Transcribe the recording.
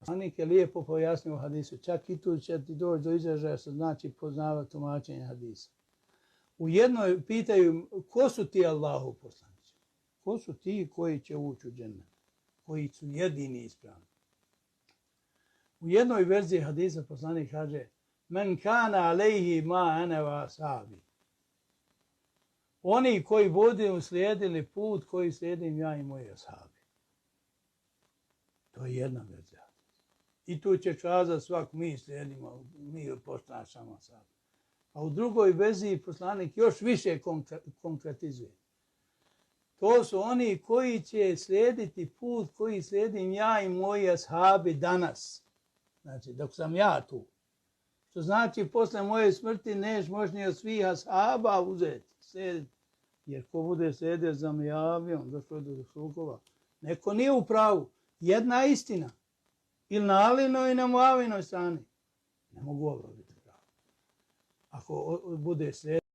Poslanik je lijepo pojasnio hadisu. Čak i tu će ti doći do izražaja što znači poznavati tumačenje hadisa. U jednoj pitaju ko su ti Allahu poslanici? Ko su ti koji će ući u džennet? Koji su jedini ispravni? U jednoj verziji hadisa poslanik kaže men kana alejhi ma ana wa ashabi. Oni koji budu slijedili put koji slijedim ja i moji ashabi. To je jedna verzija. I tu će kazati svak mi slijedimo, mi ponašamo sad. A u drugoj verziji poslanik još više konkretizuje. To su oni koji će slijediti put koji slijedim ja i moji ashabi danas. Znači, dok sam ja tu. Što znači, posle moje smrti neš možda od svih ashaba uzeti, slijediti. Jer ko bude slijedio za Mijavijom, došlo je do sukova. Neko nije u pravu. Jedna istina. Ili na Alinoj i na Muavinoj strani. Ne mogu ovo biti pravo. Ako bude slijediti.